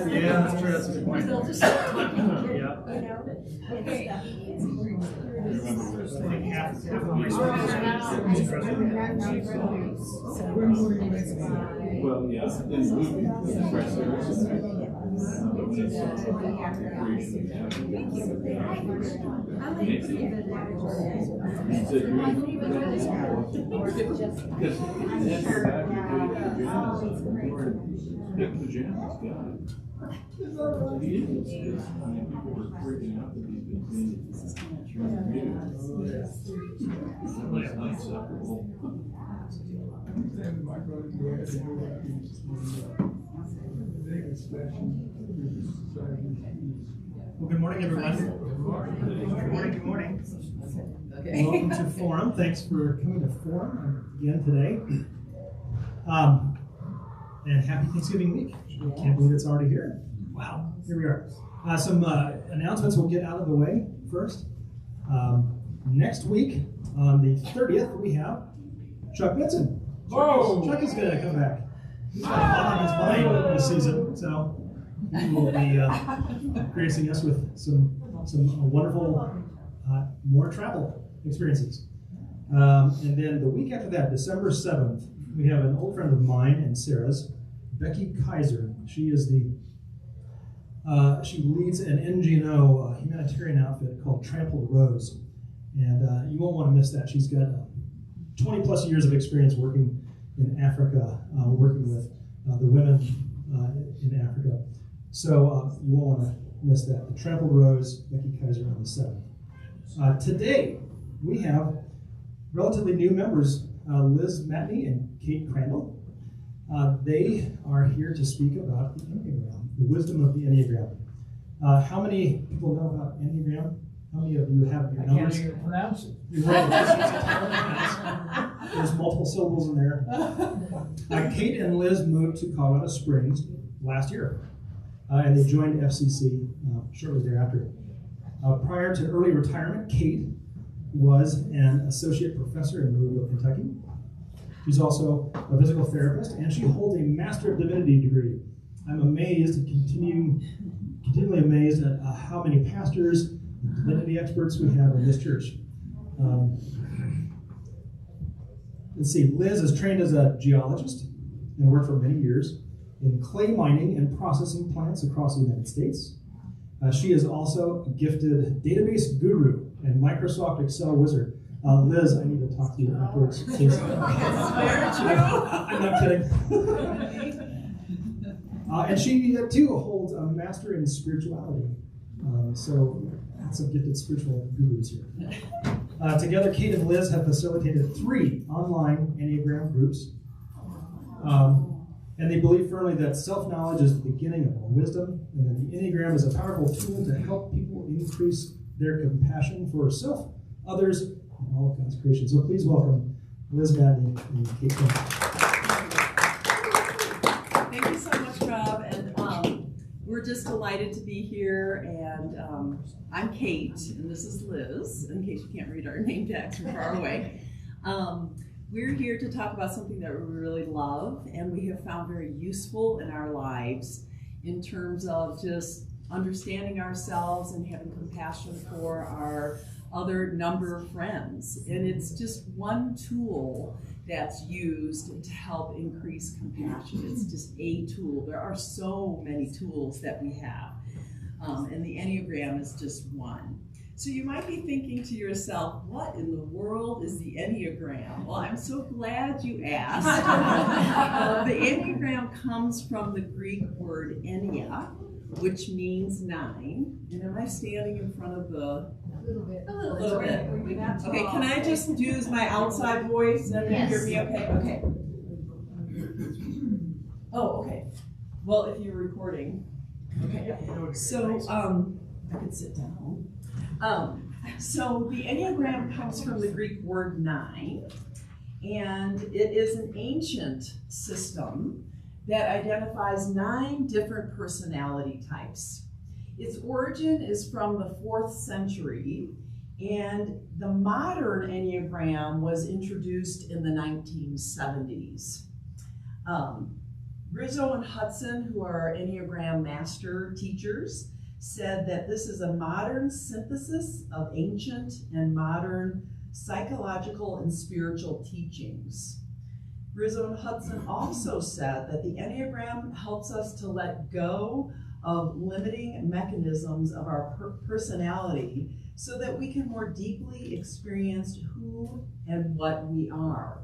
Yeah, that's true. That's a good point. Yeah. Okay. I think half of my well, yeah. Well, good morning, everyone. Good morning. Good morning. Okay. Welcome to Forum. Thanks for coming to Forum again today. And happy Thanksgiving week. I can't believe it's already here. Wow. Here we are. Some announcements we'll get out of the way first. Next week, on the 30th, we have Chuck Benson. Chuck is going to come back. He's got a lot on his mind this season, so he will be gracing us with some wonderful more travel experiences. And then the week after that, December 7th, we have an old friend of mine and Sarah's, Becky Kaiser. She is she leads an NGO humanitarian outfit called Trampled Rose. And you won't want to miss that. She's got 20 plus years of experience working in Africa, working with the women in Africa. So you won't want to miss that. The Trampled Rose, Becky Kaiser on the 7th. Today, we have relatively new members, Liz Matney and Kate Crandell. They are here to speak about the Enneagram, the wisdom of the Enneagram. How many people know about Enneagram? How many of you have your numbers? I can't even pronounce it. There's multiple syllables in there. Kate and Liz moved to Colorado Springs last year, and they joined FCC shortly thereafter. Prior to early retirement, Kate was an associate professor in Louisville, Kentucky. She's also a physical therapist, and she holds a Master of Divinity degree. I'm amazed, continually amazed at how many pastors and divinity experts we have in this church. Let's see, Liz is trained as a geologist and worked for many years in clay mining and processing plants across the United States. She is also a gifted database guru and Microsoft Excel wizard. Liz, I need to talk to you afterwards. I'm not kidding. And she too holds a master in spirituality. So some gifted spiritual gurus here. Together, Kate and Liz have facilitated 3 online Enneagram groups. And they believe firmly that self-knowledge is the beginning of all wisdom, and that the Enneagram is a powerful tool to help people increase their compassion for self, others, and all of God's creation. So please welcome Liz Matney and Kate Crandell. Thank you so much, Rob. And we're just delighted to be here. And I'm Kate, and this is Liz, in case you can't read our name tags from far away. We're here to talk about something that we really love and we have found very useful in our lives in terms of just understanding ourselves and having compassion for our other number of friends. And it's just one tool that's used to help increase compassion. It's just a tool. There are so many tools that we have. And the Enneagram is just one. So you might be thinking to yourself, what in the world is the Enneagram? Well, I'm so glad you asked. The Enneagram comes from the Greek word ennea, which means 9. And am I standing in front of the... A little bit. A little bit. Okay, can I just use my outside voice? And you hear me okay? Okay. Oh, okay. Well, if you're recording. Okay. So, I could sit down. So the Enneagram comes from the Greek word 9, and it is an ancient system that identifies 9 different personality types. Its origin is from the 4th century, and the modern Enneagram was introduced in the 1970s. Rizzo and Hudson, who are Enneagram master teachers, said that this is a modern synthesis of ancient and modern psychological and spiritual teachings. Rizzo and Hudson also said that the Enneagram helps us to let go of limiting mechanisms of our personality so that we can more deeply experience who and what we are.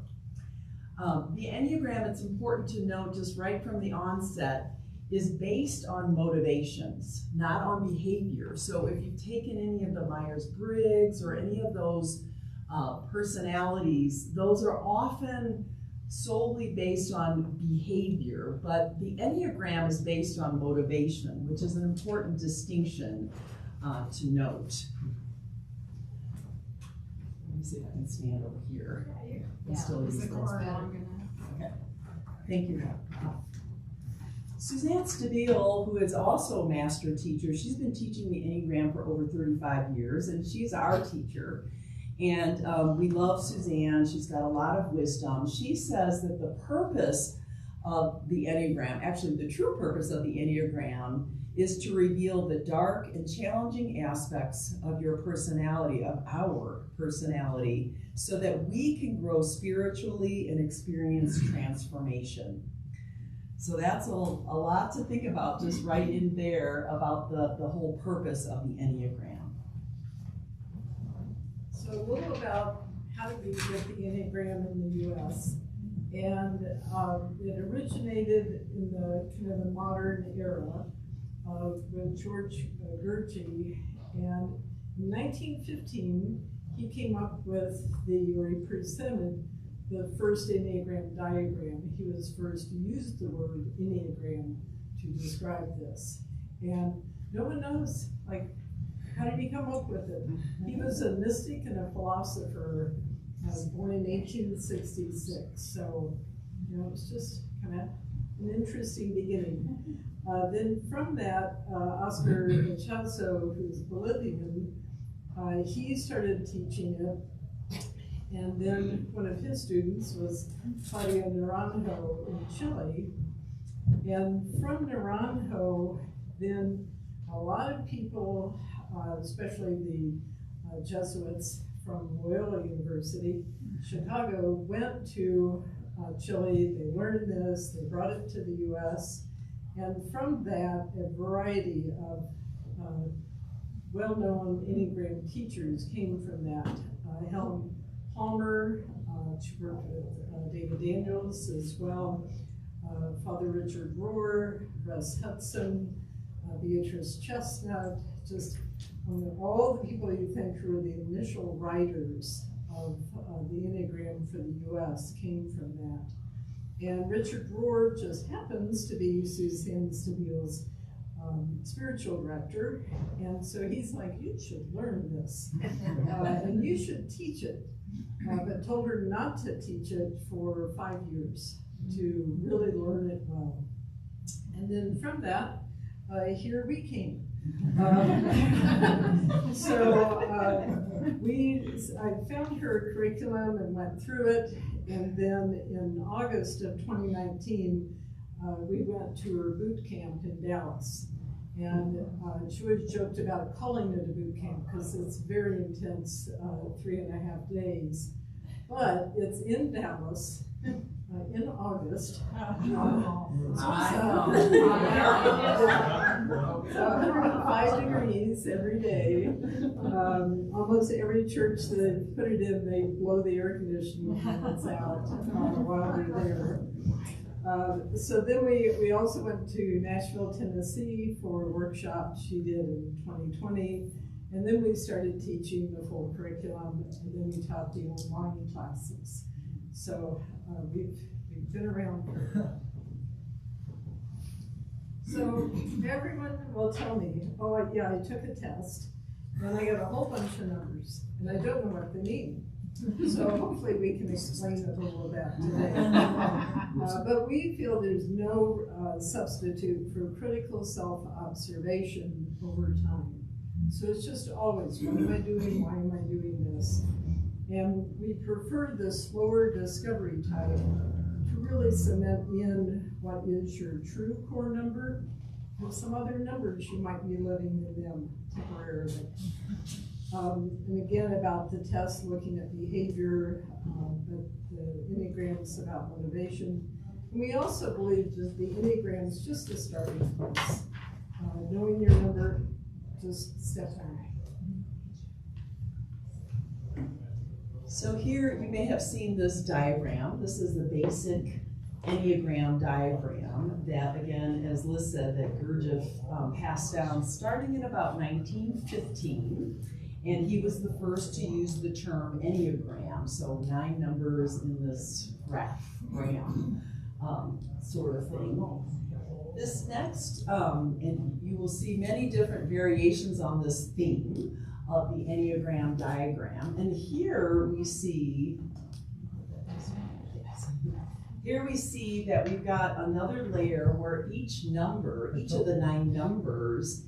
The Enneagram, it's important to note just right from the onset, is based on motivations, not on behavior. So if you've taken any of the Myers-Briggs or any of those personalities, those are often solely based on behavior, but the Enneagram is based on motivation, which is an important distinction to note. Let me see if I can stand over here. And still use this. Okay. Thank you. Suzanne Stabile, who is also a master teacher, she's been teaching the Enneagram for over 35 years, and she's our teacher. And we love Suzanne. She's got a lot of wisdom. She says that the purpose of the Enneagram, actually the true purpose of the Enneagram, is to reveal the dark and challenging aspects of your personality, of our personality, so that we can grow spiritually and experience transformation. So that's a lot to think about just right in there about the whole purpose of the Enneagram. So a little about how did we get the Enneagram in the U.S. And it originated in the kind of the modern era with George Gurdjieff. And in 1915, he came up with or he presented the first Enneagram diagram. He was first to use the word Enneagram to describe this. And no one knows, like, how did he come up with it? He was a mystic and a philosopher, born in 1866. So, you know, it's just kind of an interesting beginning. Then from that, Oscar Chazo, who's Bolivian, he started teaching it. And then one of his students was Claudio Naranjo in Chile. And from Naranjo, then a lot of people, especially the Jesuits from Loyola University, Chicago, went to Chile. They learned this, they brought it to the US. And from that, a variety of well-known Enneagram teachers came from that. Helen Palmer, she worked with David Daniels as well, Father Richard Rohr, Russ Hudson, Beatrice Chestnut, just all the people you think who were the initial writers of the Enneagram for the US came from that. And Richard Rohr just happens to be Suzanne Stabile's spiritual director, and so he's like, you should learn this, and you should teach it. But told her not to teach it for 5 years to really learn it well. And then from that, here we came. So I found her curriculum and went through it, And then in August of 2019, we went to her boot camp in Dallas. And she always joked about calling it a boot camp because it's very intense, 3.5 days. But it's in Dallas in August. It's 105 degrees every day. Almost every church that put it in, they blow the air conditioning units out while they're there. So then we also went to Nashville, Tennessee for a workshop she did in 2020. And then we started teaching the full curriculum, and then we taught the online classes. So we've been around for. So everyone will tell me, oh yeah, I took a test, and I got a whole bunch of numbers, and I don't know what they mean. So hopefully we can explain a little of that today. But we feel there's no substitute for critical self-observation over time. So it's just always, what am I doing? Why am I doing this? And we prefer the slower discovery type to really cement in what is your true core number and some other numbers you might be living in them temporarily. And again, about the test, looking at behavior, but the Enneagram is about motivation. And we also believe that the Enneagram is just a starting place. Knowing your number, just step on. So here you may have seen this diagram. This is the basic Enneagram diagram that, again, as Liz said, that Gurdjieff passed down starting in about 1915. And he was the first to use the term Enneagram, so 9 numbers in this graph-gram sort of thing. This next, and you will see many different variations on this theme of the Enneagram diagram. And here we see that we've got another layer where each number, each of the 9 numbers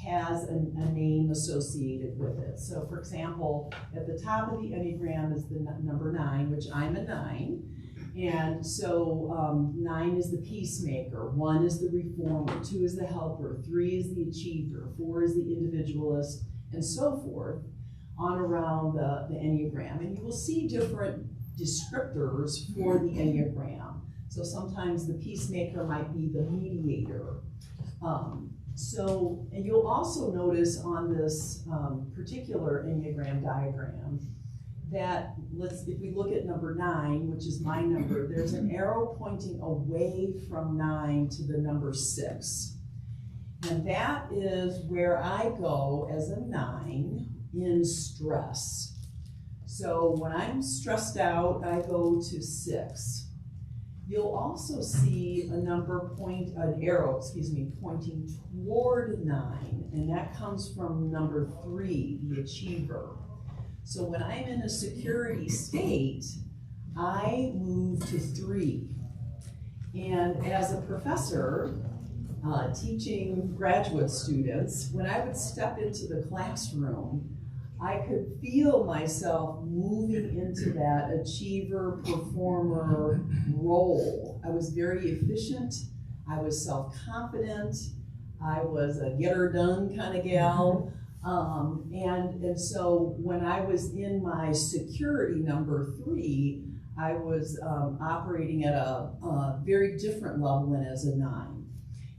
has a name associated with it. So for example, at the top of the Enneagram is the number 9, which I'm a 9. And so 9 is the peacemaker, 1 is the reformer, 2 is the helper, 3 is the achiever, 4 is the individualist, and so forth on around the Enneagram. And you will see different descriptors for the Enneagram. So sometimes the peacemaker might be the mediator. And you'll also notice on this particular Enneagram diagram that, if we look at number 9, which is my number, there's an arrow pointing away from 9 to the number 6. And that is where I go as a 9 in stress. So when I'm stressed out, I go to 6. You'll also see an arrow pointing toward 9, and that comes from number 3, the achiever. So when I'm in a security state, I move to 3. And as a professor, teaching graduate students, when I would step into the classroom, I could feel myself moving into that achiever, performer role. I was very efficient. I was self-confident. I was a get-her-done kind of gal. And so when I was in my security number 3, I was operating at a very different level than as a 9.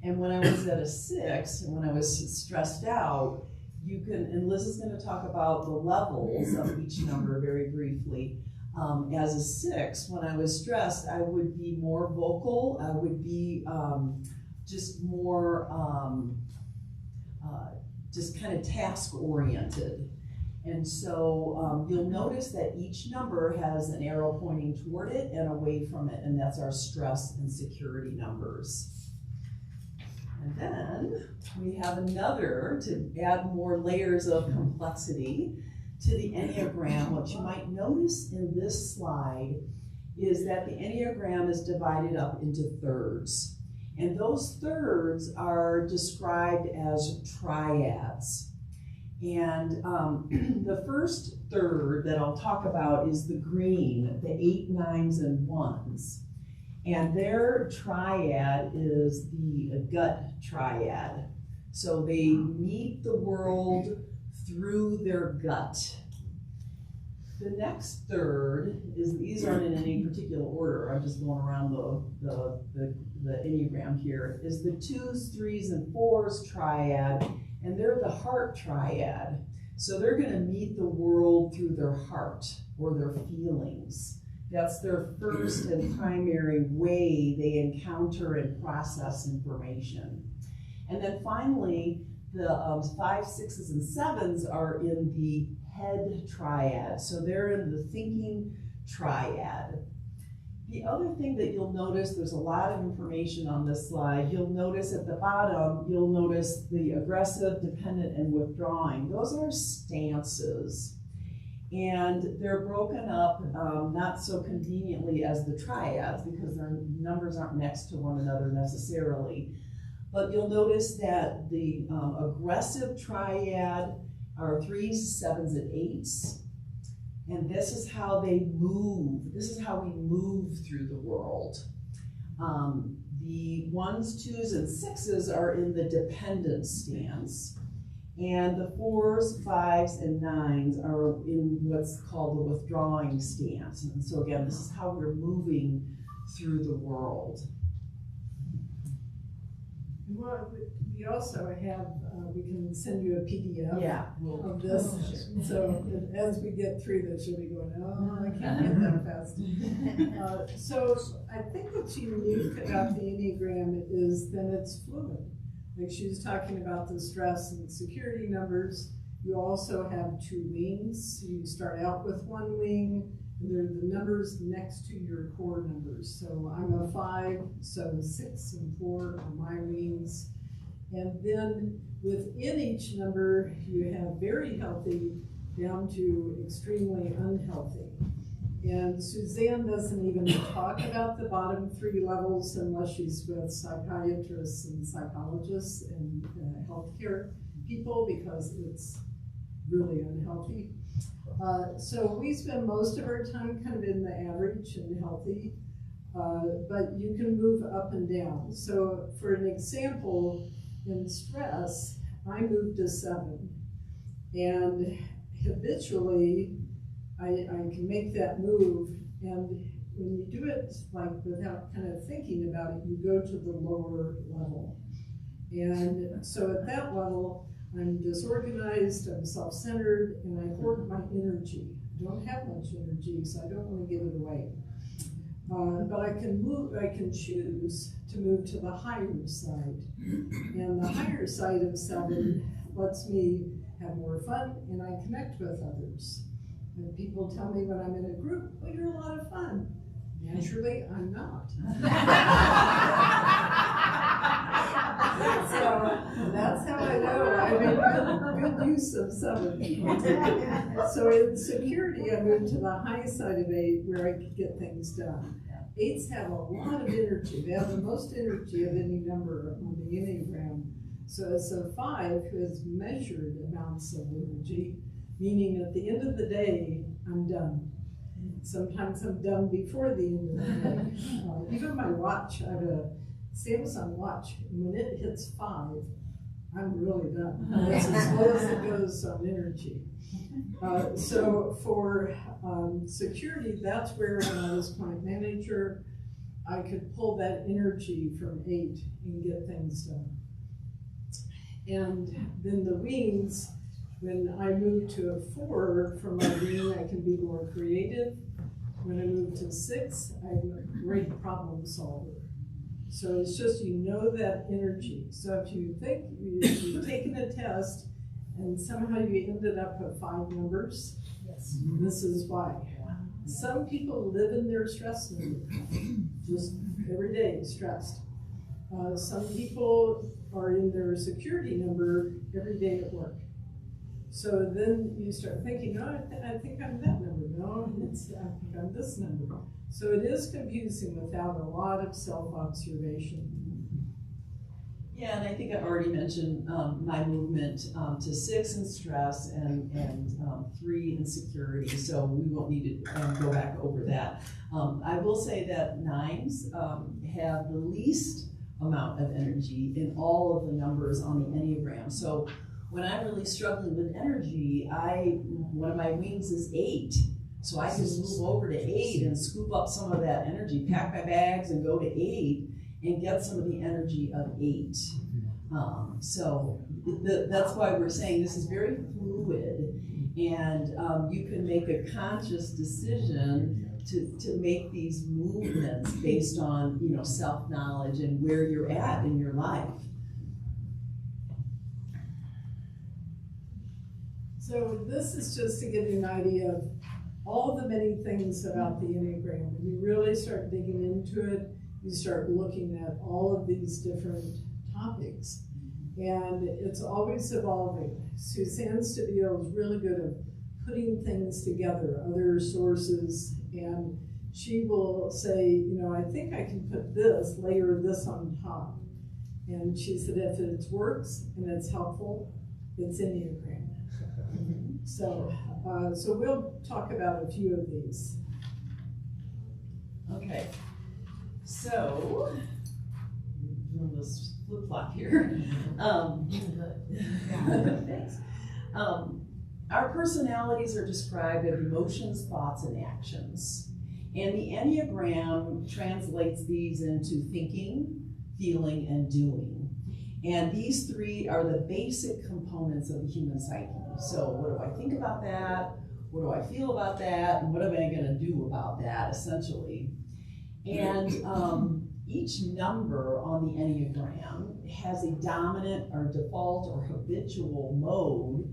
And when I was at a 6, and when I was stressed out, you can, and Liz is going to talk about the levels of each number very briefly. As a 6, when I was stressed, I would be more vocal. I would be just more, just kind of task-oriented. And so you'll notice that each number has an arrow pointing toward it and away from it, and that's our stress and security numbers. And then we have another, to add more layers of complexity to the Enneagram. What you might notice in this slide is that the Enneagram is divided up into thirds. And those thirds are described as triads. And the first third that I'll talk about is the green, the 8, 9s, and 1s. And their triad is the gut triad. So they meet the world through their gut. The next third is, these aren't in any particular order, I'm just going around the Enneagram here, is the 2s, 3s, and 4s triad, and they're the heart triad. So they're going to meet the world through their heart or their feelings. That's their first and primary way they encounter and process information. And then finally, the 5s, 6s, and 7s are in the head triad. So they're in the thinking triad. The other thing that you'll notice, there's a lot of information on this slide. You'll notice at the bottom, you'll notice the aggressive, dependent, and withdrawing. Those are stances. And they're broken up not so conveniently as the triads because their numbers aren't next to one another necessarily. But you'll notice that the aggressive triad are 3s, 7s, and 8s. And this is how they move. This is how we move through the world. The 1s, 2s, and 6s are in the dependent stance. And the 4s, 5s, and 9s are in what's called the withdrawing stance. And so again, this is how we're moving through the world. Well, we also have, we can send you a PDF of this. Oh, So as we get through this, you'll be going, oh, I can't read that fast. So I think what's unique about the Enneagram is that it's fluid. Like she was talking about the stress and security numbers. You also have 2 wings. You start out with 1 wing, and they're the numbers next to your core numbers. So I'm a 5, so 6 and 4 are my wings. And then within each number, you have very healthy down to extremely unhealthy. And Suzanne doesn't even talk about the bottom 3 levels unless she's with psychiatrists and psychologists and healthcare people because it's really unhealthy. So we spend most of our time kind of in the average and healthy, but you can move up and down. So for an example, in stress, I moved to 7, and habitually, I can make that move, and when you do it like without kind of thinking about it, you go to the lower level. And so at that level, I'm disorganized, I'm self-centered, and I hoard my energy. I don't have much energy, so I don't want to give it away. But I can move, I can choose to move to the higher side. And the higher side of 7 lets me have more fun, and I connect with others. And people tell me when I'm in a group, well, you're a lot of fun. Naturally, I'm not. So that's how I know I make good use of 7. So in security, I moved to the high side of 8 where I could get things done. 8s have a lot of energy. They have the most energy of any number on the Enneagram. So it's a 5 who has measured amounts of energy, meaning at the end of the day, I'm done. Sometimes I'm done before the end of the day. Even my watch, I have a Samsung watch, and when it hits 5, I'm really done. That's as low as it goes on energy. So for security, that's where when I was client manager, I could pull that energy from 8 and get things done. And then the wings, when I move to a 4 from my wing, I can be more creative. When I move to 6, I'm a great problem solver. So it's just, you know that energy. So if you think you've taken a test and somehow you ended up with 5 numbers, yes, this is why. Some people live in their stress number, just every day stressed. Some people are in their security number every day at work. So then you start thinking, oh, I think I'm that number. No, I think I'm this number. So it is confusing without a lot of self-observation. Yeah, and I think I already mentioned my movement to 6 in stress and 3 in security, so we won't need to go back over that. I will say that 9s have the least amount of energy in all of the numbers on the Enneagram. So when I'm really struggling with energy, one of my wings is 8. So I can move over to 8 and scoop up some of that energy, pack my bags and go to 8 and get some of the energy of 8. So that's why we're saying this is very fluid, and you can make a conscious decision to make these movements based on, you know, self-knowledge and where you're at in your life. So this is just to give you an idea of all the many things about the Enneagram. When you really start digging into it, you start looking at all of these different topics. And it's always evolving. Suzanne Stabile is really good at putting things together, other sources, and she will say, you know, I think I can put this, layer this on top. And she said, if it works and it's helpful, it's Enneagram. So we'll talk about a few of these. Okay, so on this flip flop here. Thanks. Our personalities are described as emotions, thoughts, and actions. And the Enneagram translates these into thinking, feeling, and doing. And these 3 are the basic components of the human psyche. So what do I think about that? What do I feel about that? And what am I going to do about that, essentially? And each number on the Enneagram has a dominant or default or habitual mode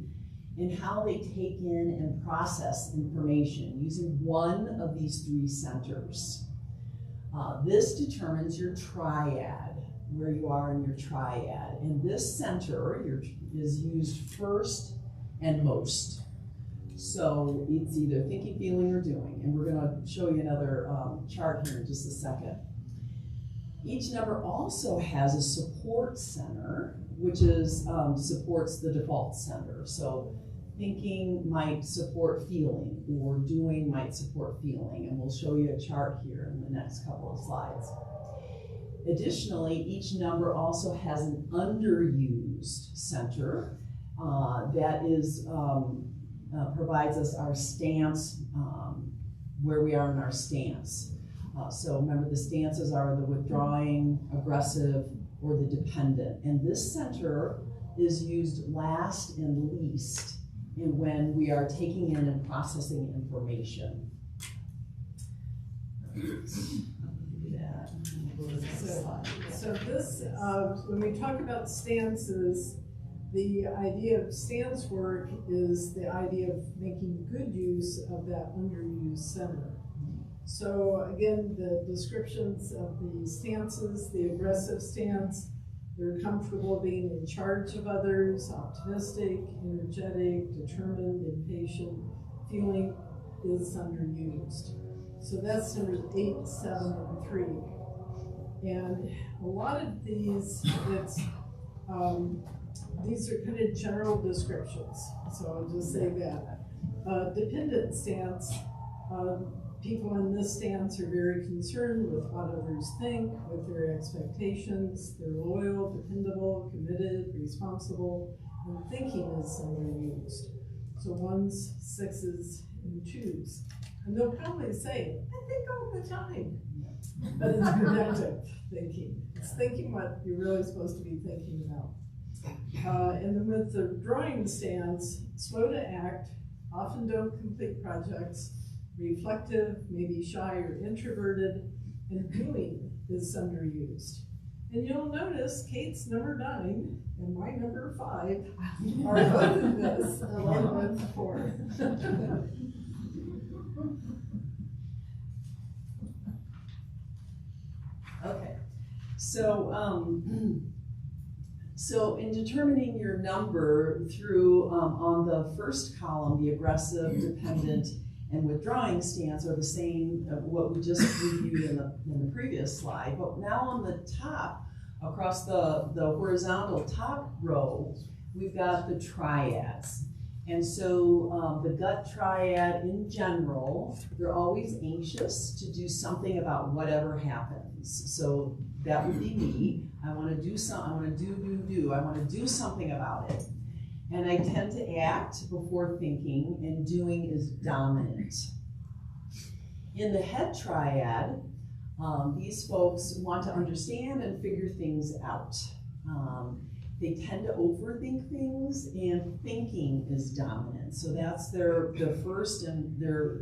in how they take in and process information using one of these 3 centers. This determines your triad, where you are in your triad. And this center is used first and most. So it's either thinking, feeling, or doing. And we're going to show you another chart here in just a second. Each number also has a support center, which is supports the default center. So thinking might support feeling, or doing might support feeling. And we'll show you a chart here in the next couple of slides. Additionally, each number also has an underused center that is provides us our stance, where we are in our stance. So remember, the stances are the withdrawing, aggressive, or the dependent. And this center is used last and least in when we are taking in and processing information. So this, when we talk about stances, the idea of stance work is the idea of making good use of that underused center. So again, the descriptions of the stances: the aggressive stance, they're comfortable being in charge of others, optimistic, energetic, determined, impatient. Feeling is underused. So that's numbers 8, 7, and 3. And a lot of these, these are kind of general descriptions. So I'll just say that. Dependent stance, people in this stance are very concerned with what others think, with their expectations. They're loyal, dependable, committed, responsible, and thinking is underused. So 1s, 6s, and 2s. And they'll probably say, I think all the time. But it's productive thinking. It's thinking what you're really supposed to be thinking about. And then with the drawing stance, slow to act, often don't complete projects, reflective, maybe shy or introverted, and doing is underused. And you'll notice Kate's number 9 and my number 5 are both of this, along with 4. Okay, so so in determining your number through on the first column, the aggressive, dependent, and withdrawing stance are the same what we just reviewed in the previous slide. But now on the top, Across the horizontal top row, we've got the triads. And so the gut triad in general, they're always anxious to do something about whatever happens. So that would be me. I want to do something, I want to do. I want to do something about it. And I tend to act before thinking, and doing is dominant. In the head triad, these folks want to understand and figure things out. They tend to overthink things, and thinking is dominant. So that's their first, and they're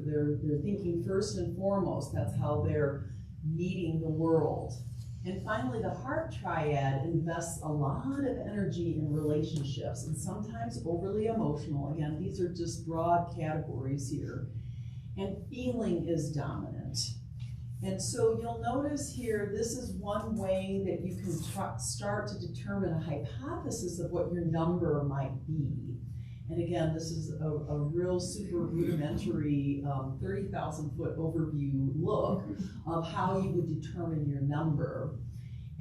thinking first and foremost. That's how they're meeting the world. And finally, the heart triad invests a lot of energy in relationships, and sometimes overly emotional. Again, these are just broad categories here. And feeling is dominant. And so you'll notice here, this is one way that you can start to determine a hypothesis of what your number might be. And again, this is a real super rudimentary 30,000-foot overview look of how you would determine your number.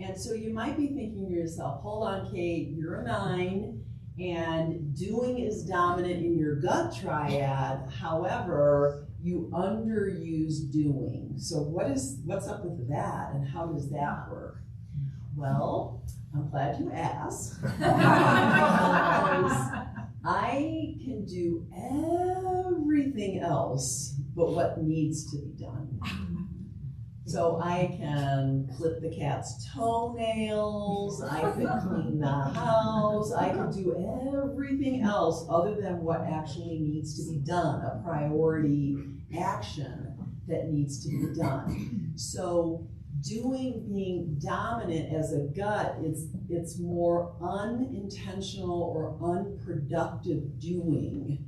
And so you might be thinking to yourself, hold on, Kate, you're a 9, and doing is dominant in your gut triad. However, you underuse doing. So what's up with that, and how does that work? Well, I'm glad you asked. Because I can do everything else but what needs to be done. So I can clip the cat's toenails, I could clean the house, I could do everything else other than what actually needs to be done, a priority action that needs to be done. So doing being dominant as a gut, it's more unintentional or unproductive doing.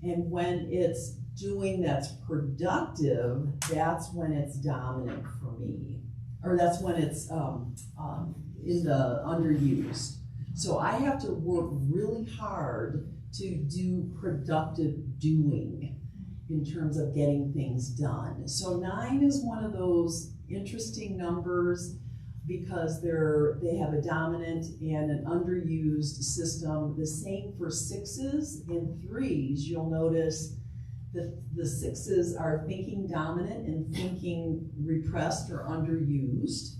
And when it's doing that's productive, that's when it's dominant for me. Or that's when it's in the underused. So I have to work really hard to do productive doing in terms of getting things done. So 9 is one of those interesting numbers because they have a dominant and an underused system. The same for 6s and 3s. You'll notice that the 6s are thinking dominant and thinking repressed or underused.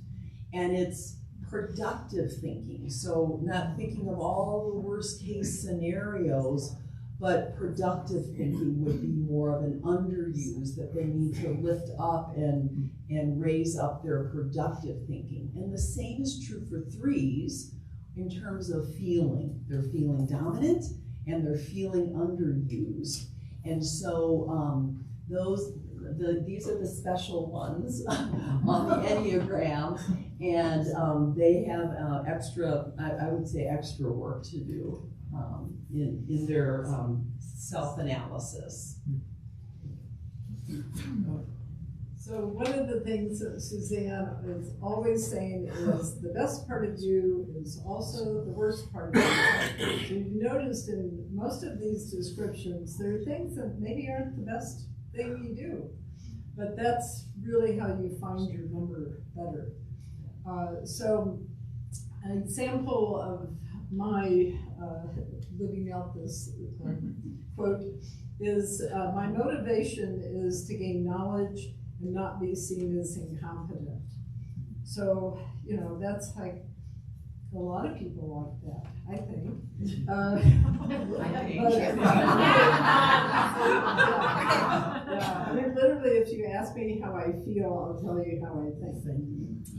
And it's productive thinking. So not thinking of all the worst case scenarios, but productive thinking would be more of an underuse, that they need to lift up and raise up their productive thinking. And the same is true for 3s in terms of feeling. They're feeling dominant and they're feeling underused. And so these are the special ones on the Enneagram, and they have extra, I would say extra work to do in their self-analysis. So one of the things that Suzanne is always saying is the best part of you is also the worst part of you. So you've noticed in most of these descriptions, there are things that maybe aren't the best thing you do, but that's really how you find your number better. So an example of my living out this quote is, my motivation is to gain knowledge and not be seen as incompetent. So, you know, that's like a lot of people like that, I think. I mean, literally, if you ask me how I feel, I'll tell you how I think.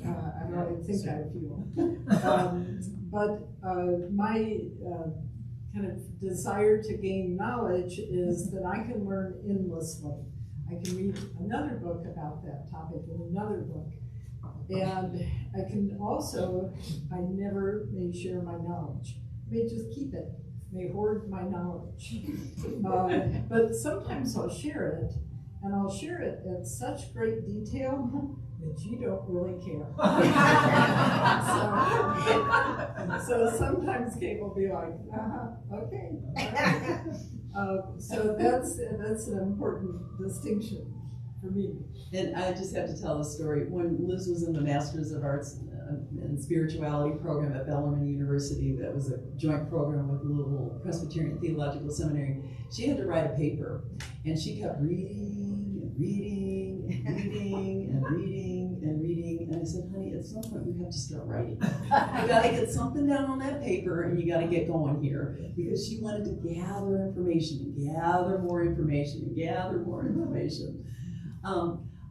How I think I feel. My kind of desire to gain knowledge is that I can learn endlessly. I can read another book about that topic in another book. And I can also, I never may share my knowledge. I may just keep it, may hoard my knowledge. But sometimes I'll share it, and I'll share it at such great detail that you don't really care. So sometimes Kate will be like, okay. All right. So that's an important distinction. for me. And I just have to tell the story. When Liz was in the Masters of Arts and Spirituality program at Bellarmine University, that was a joint program with Louisville Presbyterian Theological Seminary, she had to write a paper. And she kept reading and reading and reading and reading and reading. And I said, honey, at some point you have to start writing. You got to get something down on that paper and you got to get going here. Because she wanted to gather information and gather more information and gather more information.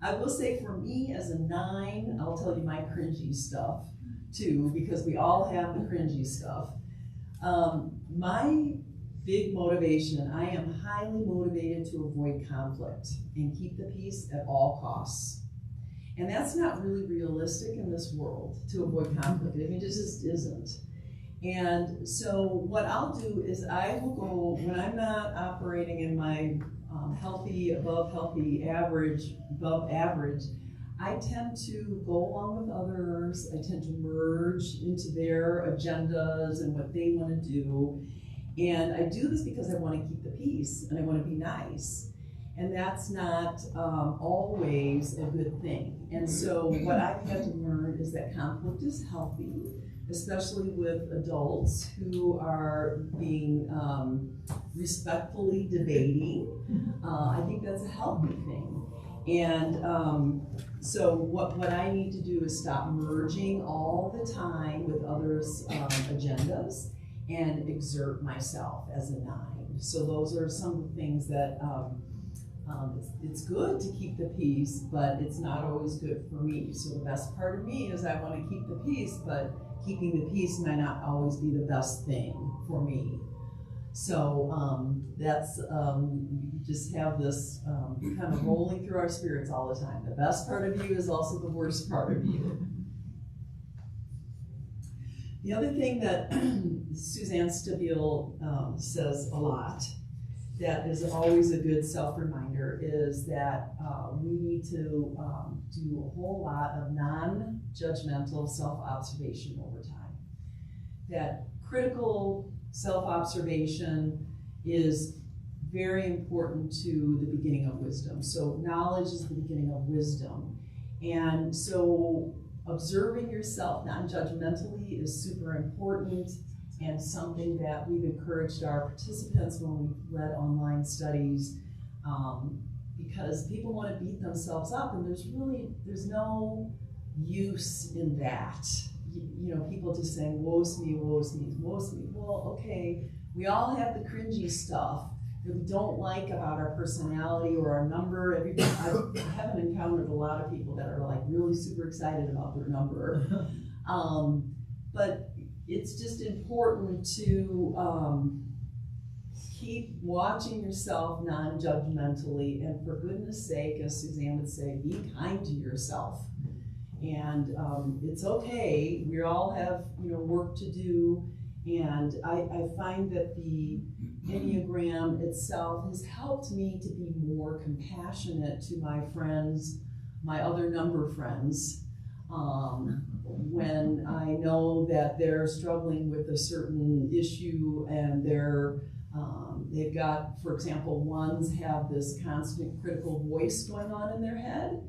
I will say for me as a 9, I'll tell you my cringy stuff too, because we all have the cringy stuff. My big motivation, I am highly motivated to avoid conflict and keep the peace at all costs. And that's not really realistic in this world, to avoid conflict. I mean, it just isn't. And so what I'll do is I will go, when I'm not operating in my healthy, above average, I tend to go along with others. I tend to merge into their agendas and what they want to do. And I do this because I want to keep the peace and I want to be nice. And that's not always a good thing. And so what I've had to learn is that conflict is healthy, especially with adults who are being respectfully debating. I think that's a healthy thing. And so what I need to do is stop merging all the time with others' agendas and exert myself as a 9. So those are some of the things that it's good to keep the peace, but it's not always good for me. So the best part of me is I want to keep the peace, but keeping the peace might not always be the best thing for me. So that's, you just have this kind of rolling through our spirits all the time. The best part of you is also the worst part of you. The other thing that Suzanne Stabile says a lot, that is always a good self-reminder, is that we need to do a whole lot of non-judgmental self-observation over time. That critical self-observation is very important to the beginning of wisdom. So knowledge is the beginning of wisdom. And so observing yourself non-judgmentally is super important, and something that we've encouraged our participants when we've led online studies, because people want to beat themselves up, and there's no use in that. You know, people just saying, woe's me, woe's me, woe's me. Well, okay, we all have the cringy stuff that we don't like about our personality or our number. I haven't encountered a lot of people that are like really super excited about their number. But it's just important to keep watching yourself non-judgmentally, and for goodness sake, as Suzanne would say, be kind to yourself. And it's okay, we all have work to do, and I find that the Enneagram itself has helped me to be more compassionate to my friends, my other number friends, when I know that they're struggling with a certain issue and they've got, for example, ones have this constant critical voice going on in their head.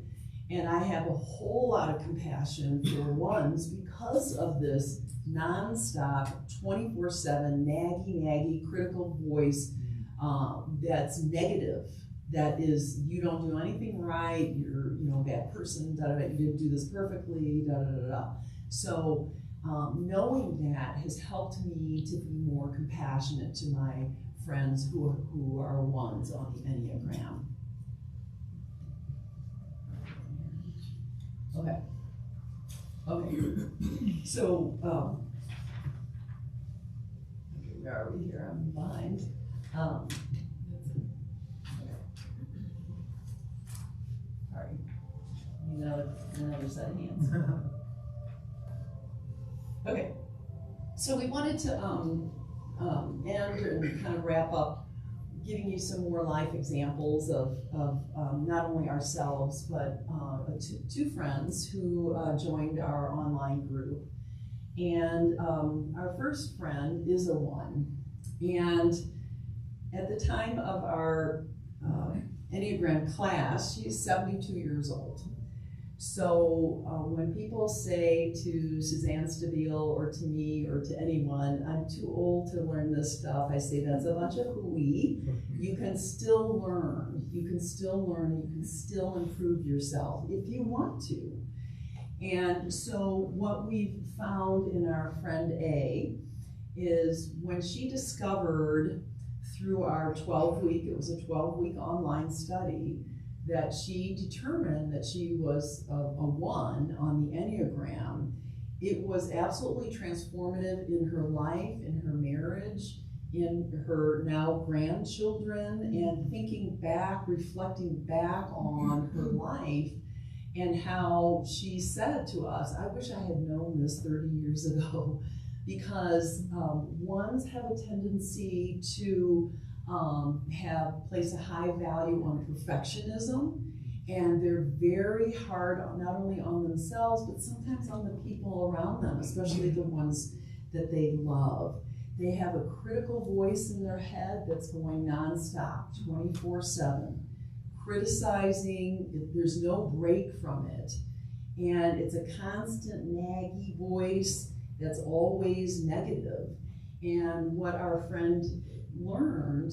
And I have a whole lot of compassion for ones because of this nonstop, 24/7, naggy, critical voice that's negative. That is, you don't do anything right, you're a bad person, you didn't do this perfectly, So knowing that has helped me to be more compassionate to my friends who are ones on the Enneagram. Okay. So, where are we here? I'm behind. Sorry. Another set of hands. Okay. So we wanted to end and kind of wrap up, giving you some more life examples of not only ourselves, but two friends who joined our online group. And our first friend is a 1. And at the time of our Enneagram class, she's 72 years old. So when people say to Suzanne Stabile or to me or to anyone, I'm too old to learn this stuff, I say that's a bunch of hooey. You can still learn. You can still learn. You can still improve yourself if you want to. And so what we've found in our friend A is when she discovered through our 12-week, it was a 12-week online study, that she determined that she was a 1 on the Enneagram, it was absolutely transformative in her life, in her marriage, in her now grandchildren, and thinking back, reflecting back on her life, and how she said to us, I wish I had known this 30 years ago, because 1s have a tendency to place a high value on perfectionism, and they're very hard not only on themselves but sometimes on the people around them, especially the ones that they love. They have a critical voice in their head that's going nonstop, 24/7, criticizing. There's no break from it, and it's a constant naggy voice that's always negative. And what our friend learned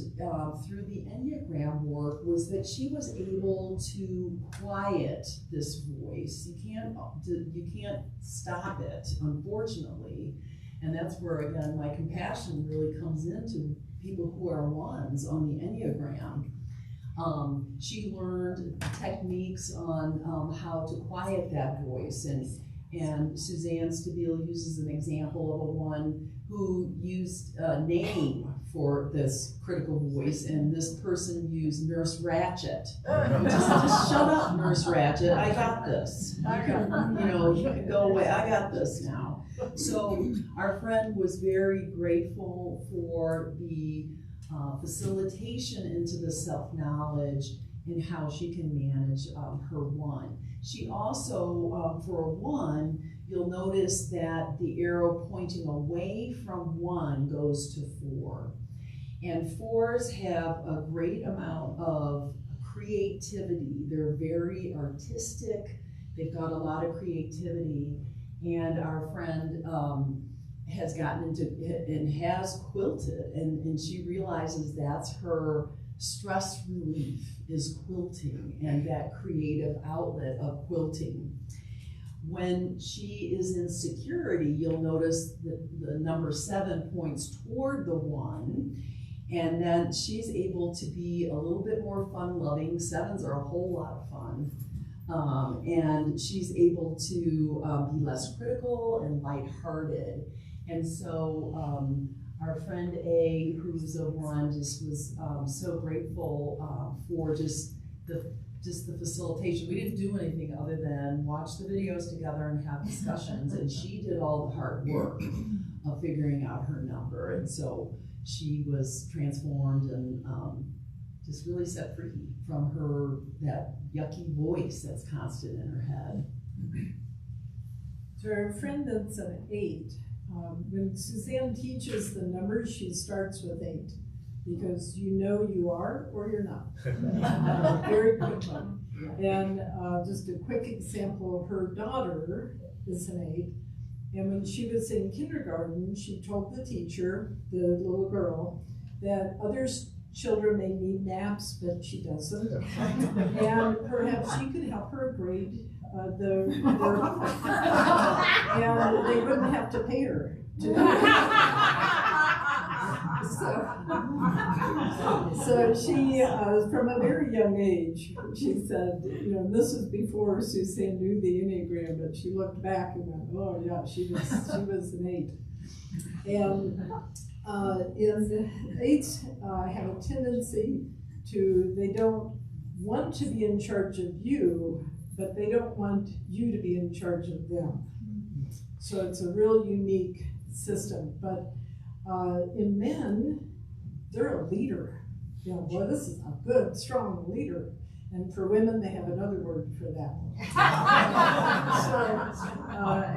through the Enneagram work was that she was able to quiet this voice. You can't stop it, unfortunately. And that's where, again, my compassion really comes into people who are 1s on the Enneagram. She learned techniques on how to quiet that voice, and Suzanne Stabile uses an example of a 1 who used a name for this critical voice, and this person used Nurse Ratched. Just shut up, Nurse Ratched, I got this. You can go away, I got this now. So our friend was very grateful for the facilitation into the self-knowledge and how she can manage her 1. She also, for a 1, you'll notice that the arrow pointing away from 1 goes to 4. And 4s have a great amount of creativity. They're very artistic. They've got a lot of creativity. And our friend has gotten into and has quilted, and she realizes that's her stress relief, is quilting and that creative outlet of quilting. When she is in security, you'll notice that the number 7 points toward the 1, and then she's able to be a little bit more fun-loving. 7s are a whole lot of fun. And she's able to be less critical and lighthearted. And so our friend A, who's a 1, just was so grateful for just the facilitation. We didn't do anything other than watch the videos together and have discussions, and she did all the hard work of figuring out her number. And so she was transformed and just really set free from that yucky voice that's constant in her head. So our friend that's an 8, when Suzanne teaches the numbers, she starts with 8, because you are or you're not. Very quickly. And just a quick example, her daughter is an 8, and when she was in kindergarten, she told the teacher, the little girl, that children may need naps, but she doesn't. And perhaps she could help her grade their homework. And they wouldn't have to pay her to do it. So she, from a very young age, she said, this was before Suzanne knew the Enneagram, but she looked back and went, oh yeah, she was an 8. And 8s have a tendency they don't want to be in charge of you, but they don't want you to be in charge of them. So it's a real unique system. But in men, they're a leader. Boy, this is a good, strong leader. And for women, they have another word for that.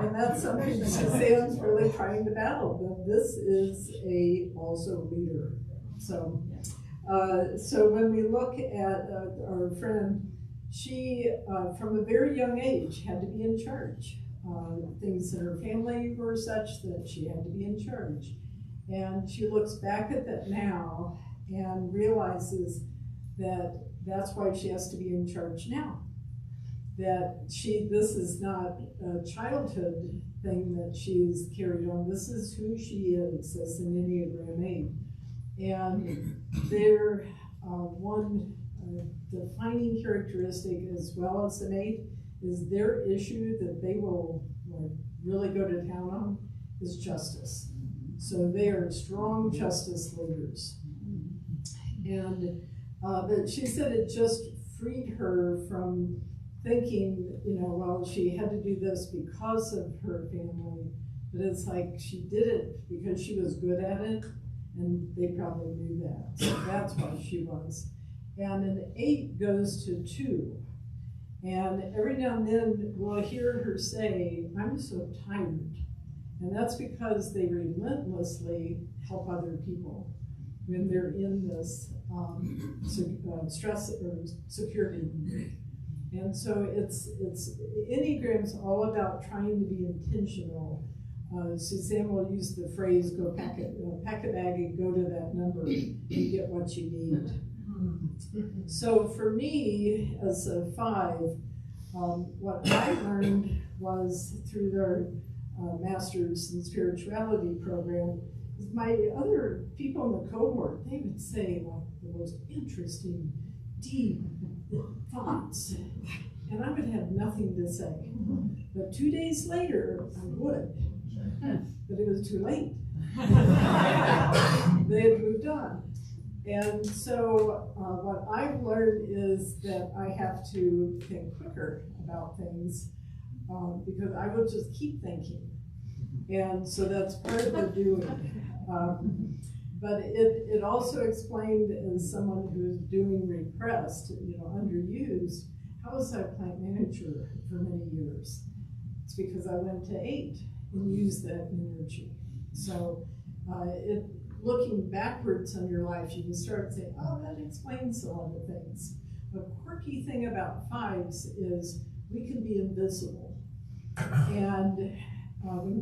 And that's something Suzanne's really trying to battle. But this is also leader. So So when we look at our friend, she, from a very young age, had to be in charge. Things in her family were such that she had to be in charge. And she looks back at that now and realizes that that's why she has to be in charge now. That this is not a childhood thing that she's carried on. This is who she is as an Enneagram 8. And their one defining characteristic, as well as an 8, is their issue that they will really go to town on is justice. So they are strong justice leaders. And but she said it just freed her from thinking, well, she had to do this because of her family, but it's like she did it because she was good at it, and they probably knew that. So that's why she was. And an 8 goes to 2. And every now and then we'll hear her say, I'm so tired. And that's because they relentlessly help other people when they're in this stress or security. And so it's Enneagram's all about trying to be intentional. Suzanne will use the phrase, pack a bag and go to that number and get what you need. So for me, as a 5, what I learned was through their Masters in Spirituality program, is my other people in the cohort, they would say like the most interesting, deep thoughts, and I would have nothing to say. But 2 days later, I would, but it was too late. They had moved on. And so what I've learned is that I have to think quicker about things because I will just keep thinking. And so that's part of the doing. But it also explained, as someone who's doing repressed, underused, how was I plant manager for many years? It's because I went to 8 and used that energy. So looking backwards on your life, you can start saying, oh, that explains a lot of things. The quirky thing about 5s is we can be invisible. And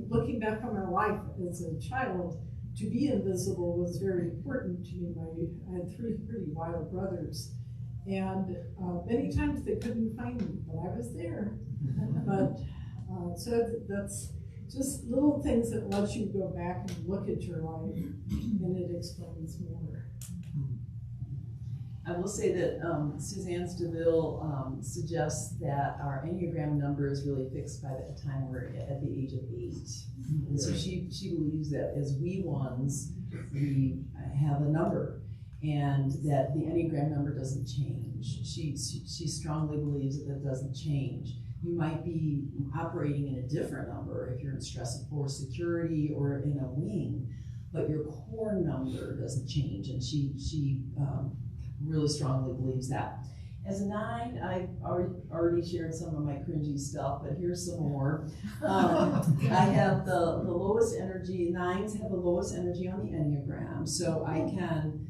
looking back on my life as a child, to be invisible was very important to me. I had 3 pretty wild brothers. And many times they couldn't find me, but I was there. But so that's just little things that let you go back and look at your life, and it explains more. I will say that Suzanne Stiville suggests that our Enneagram number is really fixed by the time we're at the age of 8. And so she believes that as we ones, we have a number, and that the Enneagram number doesn't change. She strongly believes that doesn't change. You might be operating in a different number if you're in stress or security or in a wing, but your core number doesn't change, and she really strongly believes that. As a 9, I've already shared some of my cringy stuff, but here's some more. I have the lowest energy. 9s have the lowest energy on the Enneagram, so I can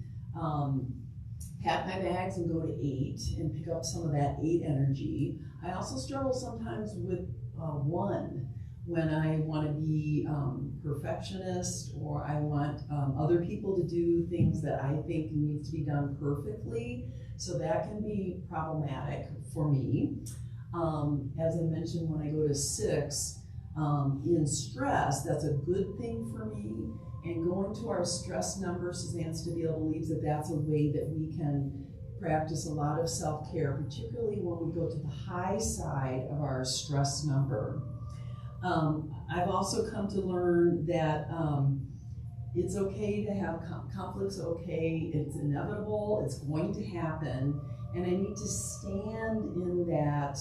pack my bags and go to 8 and pick up some of that 8 energy. I also struggle sometimes with 1 when I want to be perfectionist, or I want other people to do things that I think needs to be done perfectly. So that can be problematic for me. As I mentioned, when I go to 6, in stress, that's a good thing for me. And going to our stress number, Suzanne Stiville believes that that's a way that we can practice a lot of self-care, particularly when we go to the high side of our stress number. I've also come to learn that it's okay to have conflicts, okay, it's inevitable, it's going to happen, and I need to stand in that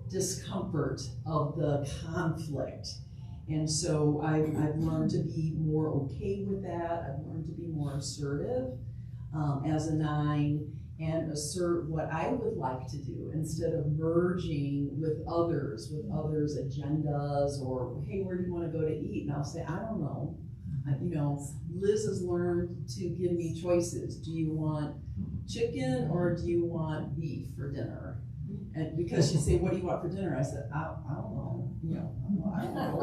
discomfort of the conflict. And so I've learned to be more okay with that. I've learned to be more assertive as a 9, and assert what I would like to do instead of merging with others' agendas, or, hey, where do you want to go to eat? And I'll say, I don't know. Liz has learned to give me choices. Do you want chicken or do you want beef for dinner? And because she'd say, what do you want for dinner? I said, I don't know. I don't know.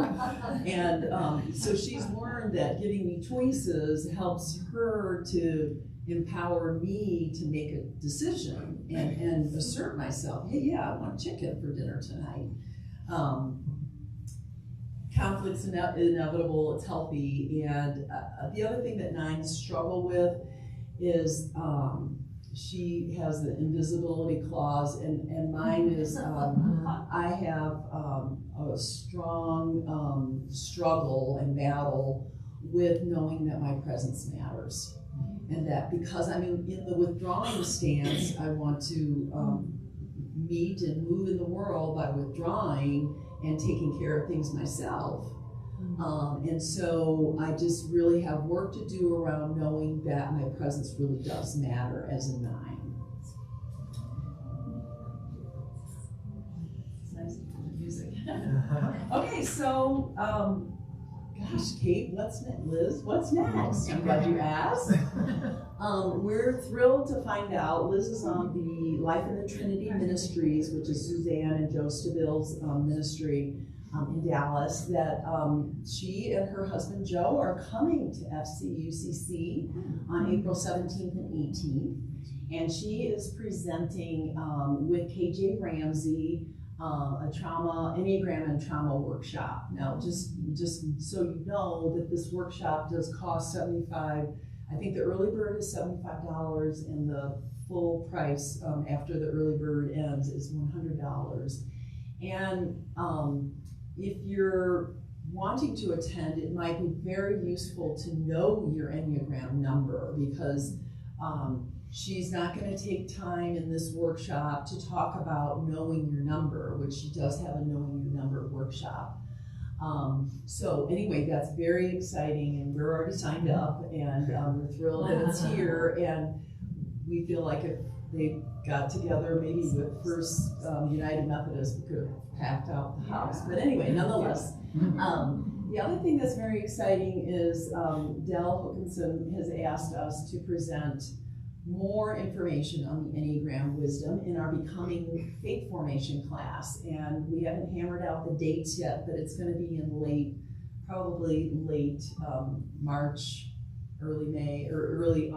And so she's learned that giving me choices helps her to empower me to make a decision and assert myself. Hey, yeah, I want chicken for dinner tonight. Conflict's inevitable, it's healthy. And the other thing that nines struggle with is she has the invisibility clause, and mine is I have a strong struggle and battle with knowing that my presence matters. And that because I'm in the withdrawing stance, I want to meet and move in the world by withdrawing and taking care of things myself. And so I just really have work to do around knowing that my presence really does matter as a nine. It's nice to hear the music. Okay, so, gosh, Kate, what's next? Liz, what's next? I'm glad you asked. We're thrilled to find out Liz is on the Life in the Trinity Ministries, which is Suzanne and Joe Stabille's ministry in Dallas, that she and her husband Joe are coming to FCUCC on April 17th and 18th. And she is presenting with KJ Ramsey a Enneagram and trauma workshop. Now, just so you know that this workshop does cost $75. I think the early bird is $75, and the full price after the early bird ends is $100. And if you're wanting to attend, it might be very useful to know your Enneagram number, because she's not going to take time in this workshop to talk about knowing your number, which she does have a knowing your number workshop. So anyway, that's very exciting, and we're already signed up, and we're thrilled that it's here, and we feel like if they got together maybe with First United Methodist, we could have packed out the house. But anyway, nonetheless, the other thing that's very exciting is Dell Hookinson has asked us to present more information on the Enneagram Wisdom in our Becoming Faith Formation class. And we haven't hammered out the dates yet, but it's going to be in probably late March, early May, or early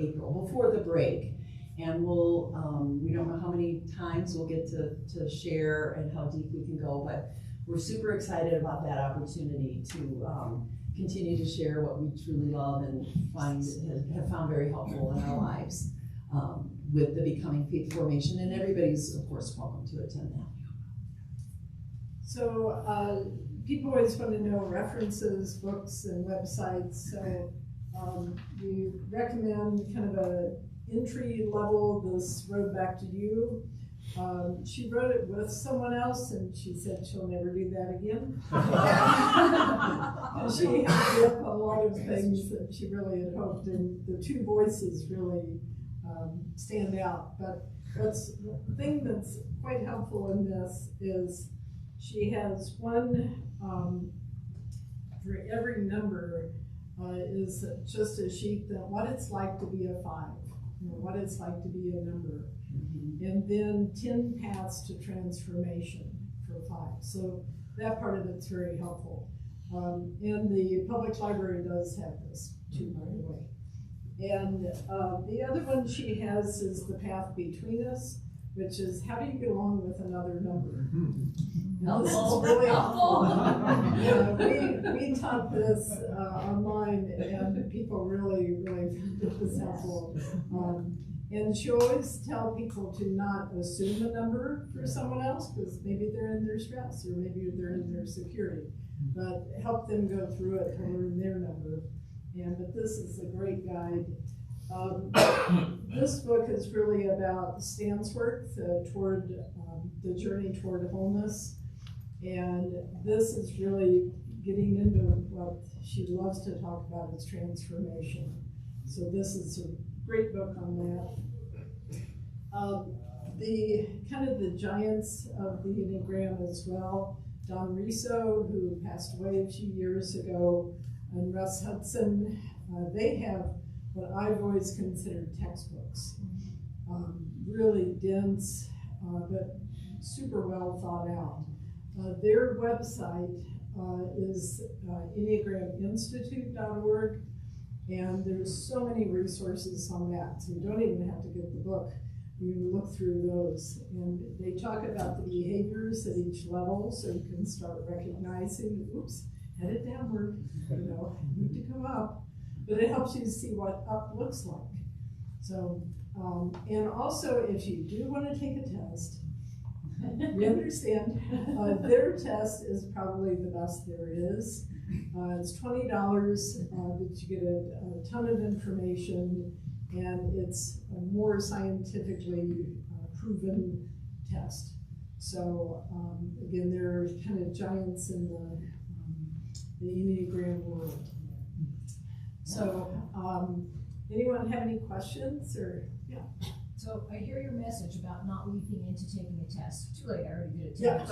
April, before the break. And we don't know how many times we'll get to share and how deep we can go, but we're super excited about that opportunity to continue to share what we truly love and have found very helpful in our lives with the Becoming Faith Formation, and everybody's, of course, welcome to attend that. So people always want to know references, books, and websites, so we recommend kind of a entry level, This Road Back to You. She wrote it with someone else, and she said she'll never do that again. And she had up a lot of things that she really had hoped, and the two voices really stand out. But the thing that's quite helpful in this is she has one for every number is just a sheet that what it's like to be a 5, what it's like to be a number. And then 10 paths to transformation for 5. So that part of it's very helpful. And the public library does have this too, by the way. And the other one she has is The Path Between Us, which is how do you get along with another number? This is really helpful. We taught this online, and people really found this helpful. And she always tell people to not assume a number for someone else, because maybe they're in their stress or maybe they're in their security, but help them go through it to learn their number. But this is a great guide. This book is really about Stan's work toward the journey toward wholeness. And this is really getting into what she loves to talk about, is transformation. So this is a great book on that. The kind of the giants of the Enneagram as well. Don Riso, who passed away a few years ago, and Russ Hudson, they have what I've always considered textbooks. Really dense, but super well thought out. Their website is EnneagramInstitute.org, and there's so many resources on that, so you don't even have to get the book. You can look through those, and they talk about the behaviors at each level, so you can start recognizing, oops, headed downward, need to come up. But it helps you see what up looks like. So, and also if you do want to take a test, we understand, their test is probably the best there is. It's $20, but you get a ton of information, and it's a more scientifically proven test. So again, they're kind of giants in the Enneagram world. So anyone have any questions or, yeah? So I hear your message about not leaping into taking a test. Too late, I already did it. Yeah.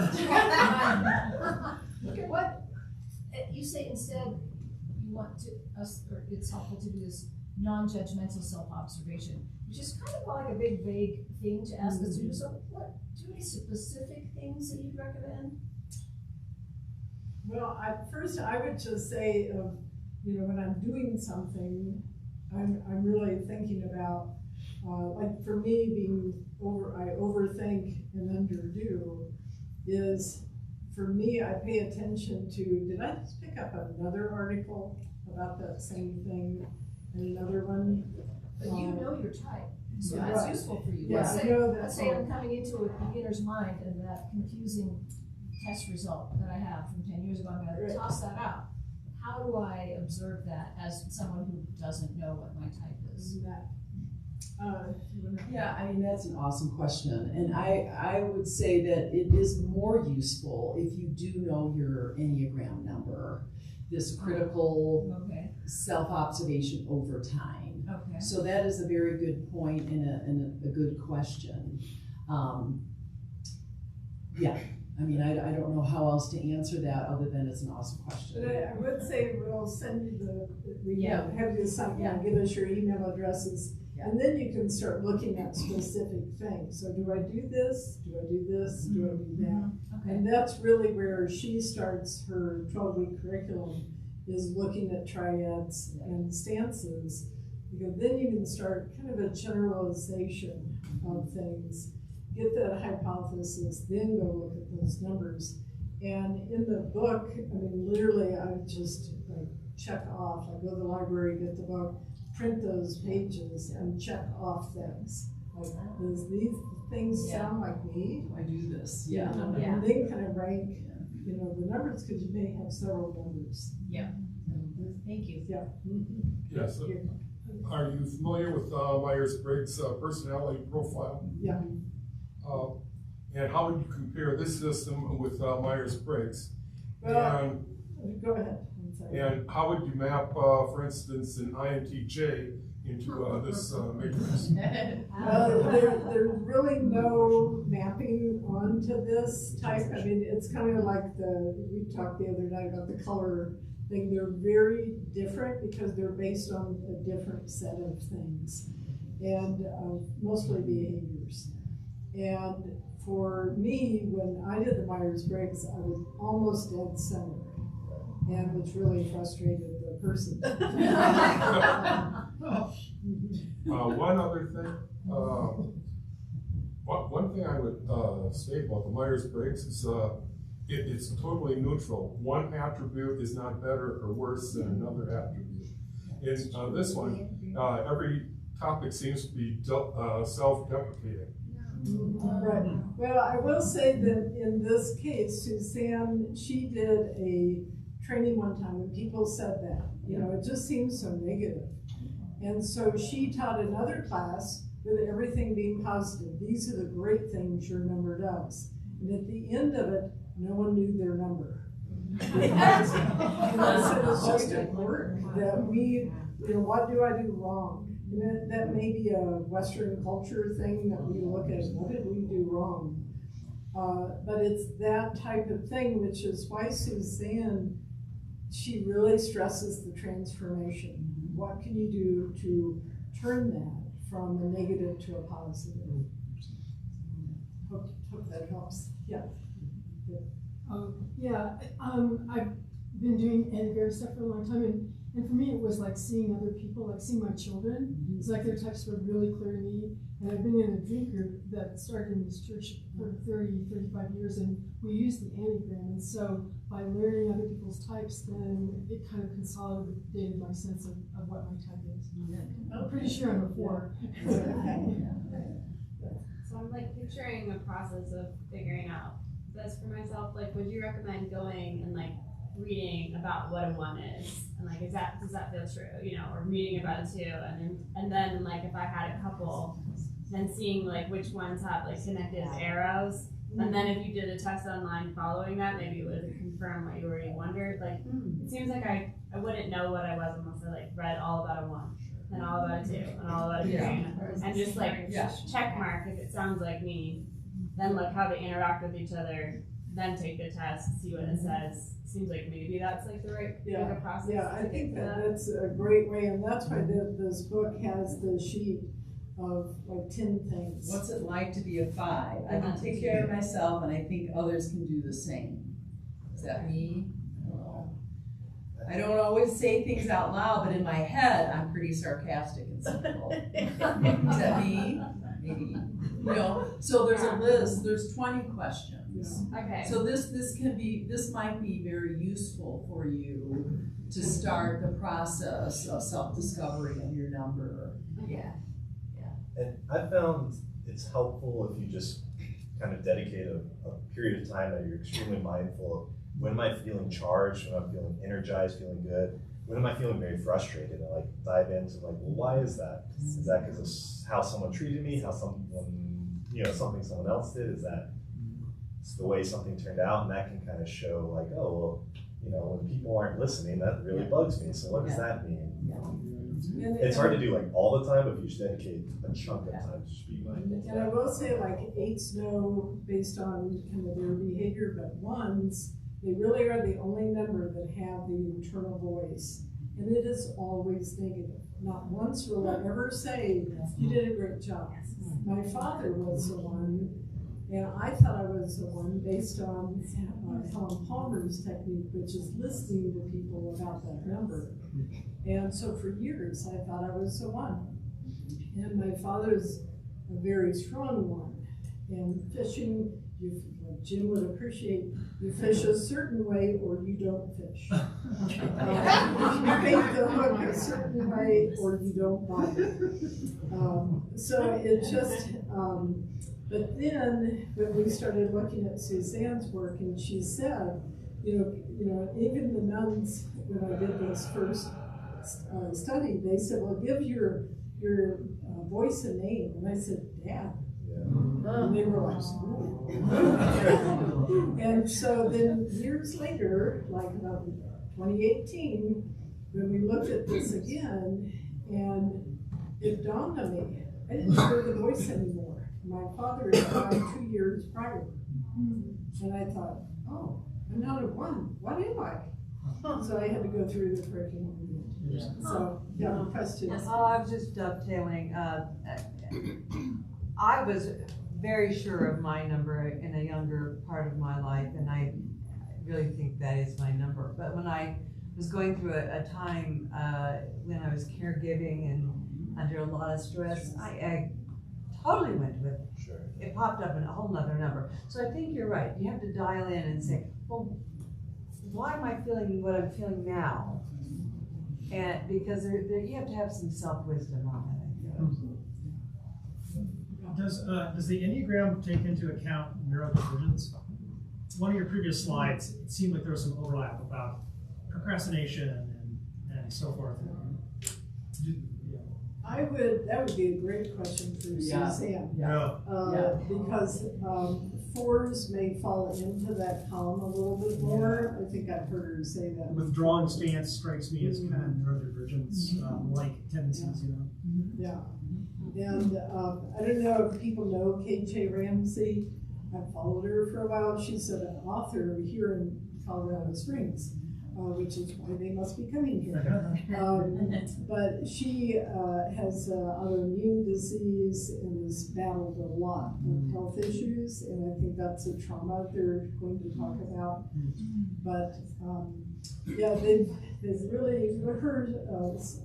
Look at what you say instead. You want us, or it's helpful to do this non-judgmental self-observation, which is kind of like a big vague thing to ask us to do. So, what do any specific things that you'd recommend? Well, first I would just say, when I'm doing something, I'm really thinking about. Like for me, I overthink and underdo is, for me, I pay attention to, did I just pick up another article about that same thing and another one? But you know your type, so Yeah. that's useful for you. Yeah, Let's say I'm coming into a beginner's mind and that confusing test result that I have from 10 years ago, I'm going to toss that out. How do I observe that as someone who doesn't know what my type is? Yeah, I mean, that's an awesome question. And I would say that it is more useful if you do know your Enneagram number, this critical self-observation over time. Okay. So that is a very good point and a good question. Yeah, I mean, I don't know how else to answer that other than it's an awesome question. But I would say we'll send you have you sign, give us your email addresses. Yeah. And then you can start looking at specific things. So do I do this? Do I do this? Do I do that? Okay. And that's really where she starts her 12-week curriculum, is looking at triads and stances, because then you can start kind of a generalization of things, get that hypothesis, then go look at those numbers. And in the book, I mean, literally I just check off. I go to the library, get the book, print those pages and check off things. Like, does these things sound like me? Do I do this? Yeah. And then kind of rank, the numbers, because you may have several numbers. Yeah. Thank you. Yeah. Yes. Are you familiar with Myers-Briggs personality profile? Yeah. And how would you compare this system with Myers-Briggs? Well, go ahead. And how would you map, for instance, an INTJ into this matrix? Well, there's really no mapping onto this type. I mean, it's kind of like we talked the other night about the color thing. They're very different because they're based on a different set of things, and mostly behaviors. And for me, when I did the Myers-Briggs, I was almost dead center, and which really frustrated the person. One other thing, one thing I would say about the Myers-Briggs is it's totally neutral. One attribute is not better or worse than another attribute. In this one, every topic seems to be self-deprecating. Right. Well, I will say that in this case, Suzanne, she did a training one time and people said that, it just seems so negative. And so she taught another class with everything being positive. These are the great things your number does. And at the end of it, no one knew their number. And so it's just important that we, what do I do wrong? And that may be a Western culture thing that we look at, what did we do wrong? But it's that type of thing, which is why Suzanne she really stresses the transformation. What can you do to turn that from a negative to a positive? Hope that helps. Yeah. I've been doing Enneagram stuff for a long time, and for me it was like seeing other people, like seeing my children. It's like their types were really clear to me. And I've been in a drink group that started in this church for 35 years, and we use the Enneagram. And so by learning other people's types, then it kind of consolidated my sense of what my type is. I'm pretty sure I'm a 4. So I'm like picturing a process of figuring out this for myself. Like, would you recommend going and like reading about what a 1 is, and like, does that feel true? You know, or reading about a 2, and then like if I had a couple, then seeing like which ones have like connected arrows, and then if you did a test online following that, maybe it would confirm what you already wondered. Like, it seems like I wouldn't know what I was unless I like read all about a 1, and all about a 2, and all about a 3, and just like check mark if it sounds like me, then look how they interact with each other, then take the test, see what it says. Seems like maybe that's like the right like a process. Yeah, I think that's a great way, and that's why this book has the sheet of like 10 things. What's it like to be a 5? I can take care of myself, and I think others can do the same. Is that me? I don't know. I don't always say things out loud, but in my head, I'm pretty sarcastic and cynical. Is that me? Maybe. You know, so there's a list. There's 20 questions. Okay. So this might be very useful for you to start the process of self-discovery of your number. Yeah. And I found it's helpful if you just kind of dedicate a period of time that you're extremely mindful of when am I feeling charged, when I'm feeling energized, feeling good, when am I feeling very frustrated, and like dive into like, well, why is that? Is that because of how someone treated me, how someone, something someone else did? Is that it's the way something turned out? And that can kind of show like, oh, well, when people aren't listening, that really bugs me. So what does that mean? It's hard to do like all the time, but if you just dedicate a chunk of time to just be mindful. And I will say, like 8s know based on kind of their behavior, but 1s, they really are the only number that have the internal voice, and it is always negative. Not once will I ever say, "You did a great job." My father was the one, and I thought I was the one based on Helen Palmer's technique, which is listening to people about that number. And so for years, I thought I was the one. And my father's a very strong one. And fishing, like Jim would appreciate, you fish a certain way or you don't fish. You bait the hook a certain way or you don't bite it. So it just, but then when we started looking at Suzanne's work, and she said, even the nuns, when I did this first study, they said, well, give your voice a name. And I said, Dad. And they were like, and so then years later, like about 2018, when we looked at this again, and it dawned on me, I didn't hear the voice anymore. My father had died 2 years prior. And I thought, oh, I'm not a 1. What am I? So I had to go through the curriculum. So, questions? I was just dovetailing. I was very sure of my number in a younger part of my life, and I really think that is my number. But when I was going through a time when I was caregiving and under a lot of stress, I totally went with it. Sure. It popped up in a whole nother number. So I think you're right. You have to dial in and say, well, why am I feeling what I'm feeling now? And because you have to have some self-wisdom on that, I think. Does the Enneagram take into account neurodivergence? One of your previous slides, it seemed like there was some overlap about procrastination and so forth. That would be a great question for Suzanne. Because 4s may fall into that column a little bit more. I think I've heard her say that. Withdrawing stance strikes me as kind of neurodivergence like tendencies, Yeah. And I don't know if people know Kate Ramsey. I followed her for a while. She's an author here in Colorado Springs. which is why they must be coming here. But she has autoimmune disease and has battled a lot of health issues, and I think that's a trauma they're going to talk about. But yeah, they've really, her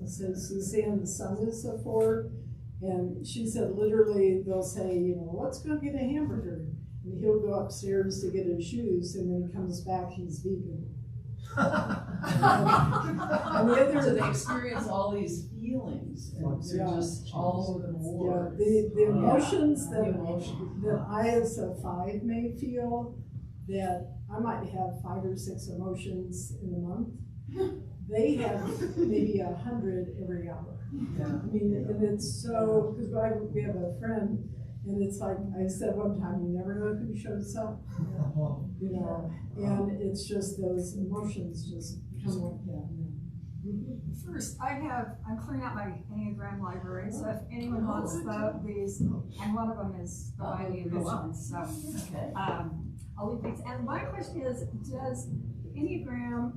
says Suzanne, the son is a 4, and she said literally they'll say, you know, let's go get a hamburger. And he'll go upstairs to get his shoes, and when he comes back, he's vegan. And the other, so they experience all these feelings, and they're just all over the board. Yeah, the emotions that I as a 5 may feel, that I might have 5 or 6 emotions in a month. They have maybe 100 every hour. Yeah. I mean, and it's so, because we have a friend, and it's like I said one time, you never know who shows up, you know, and it's just those emotions just come like that. First, I'm clearing out my Enneagram library, so if anyone wants these, and one of them is the Mighty Ambition, so I'll leave these. And my question is, does Enneagram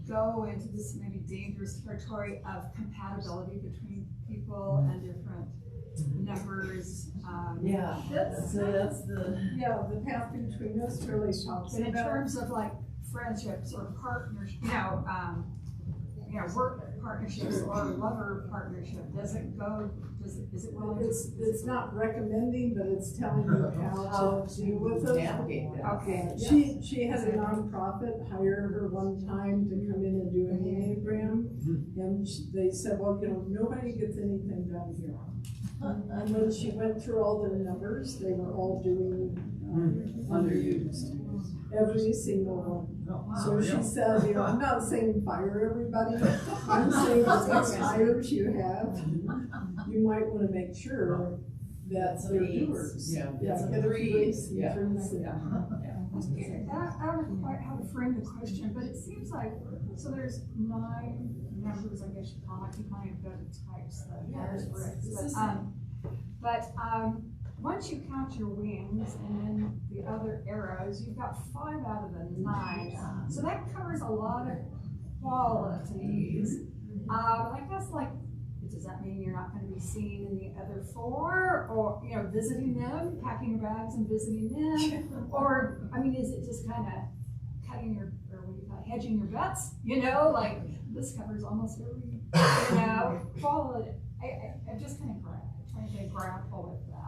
go into this maybe dangerous territory of compatibility between people and different numbers? That's the path between us really talks in about. terms of like friendships or partners, work partnerships or lover partnership. Does it go? Is it willing? It's not recommending, but it's telling you how to deal with it. Okay. She had a nonprofit hire her one time to come in and do an Enneagram, and they said, well, you know, nobody gets anything done here. And when she went through all their numbers, they were all doing underused. Every single one. So she said, you know, I'm not saying fire everybody. I'm saying the next hires you have, you might want to make sure that they're doers. Yeah, get a raise. I don't quite how to frame the question, but it seems like, so there's 9 numbers, I guess you call it. You might have better types than but once you count your wings and then the other arrows, you've got 5 out of the 9. So that covers a lot of qualities. I guess, like, does that mean you're not going to be seen in the other 4, or visiting them, packing your bags and visiting them, or I mean, is it just kind of cutting your, or what do you call it, hedging your bets? Like this covers almost every quality. I'm just kind of trying to grapple with that.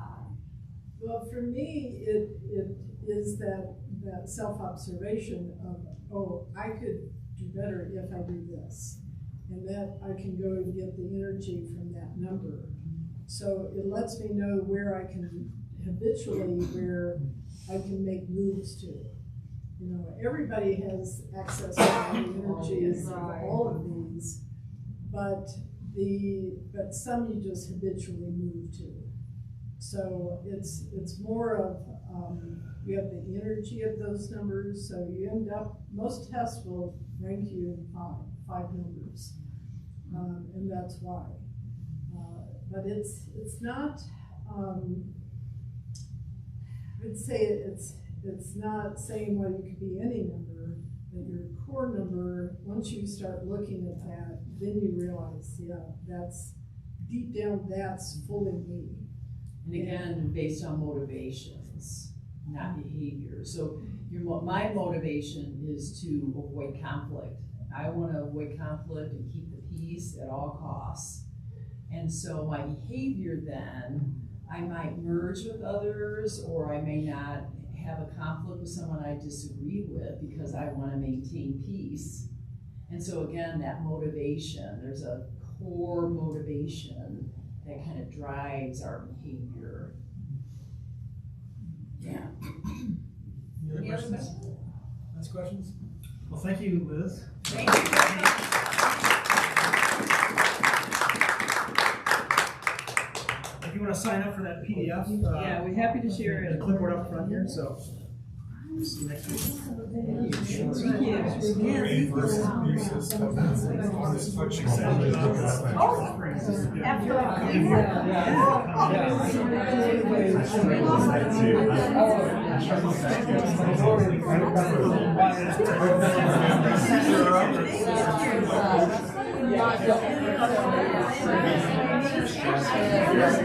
Well, for me, it is that self-observation of, oh, I could do better if I do this. And that I can go and get the energy from that number. So it lets me know where I can habitually, where I can make moves to. Everybody has access to the energies of all of these, but some you just habitually move to. So it's more of, you have the energy of those numbers, so you end up, most tests will rank you in 5 numbers, and that's why. But it's not, I would say it's not saying, well, you could be any number, but your core number, once you start looking at that, then you realize, that's, deep down, that's fully me. And again, based on motivations, not behavior. So my motivation is to avoid conflict. I want to avoid conflict and keep the peace at all costs. And so my behavior then, I might merge with others, or I may not have a conflict with someone I disagree with because I want to maintain peace. And so again, that motivation, there's a core motivation that kind of drives our behavior. Yeah. Any other questions? Last questions? Well, thank you, Liz. Thank you. If you want to sign up for that PDF, yeah, we're happy to share it. The clipboard up front here, so see you next week. Thank you. Yeah.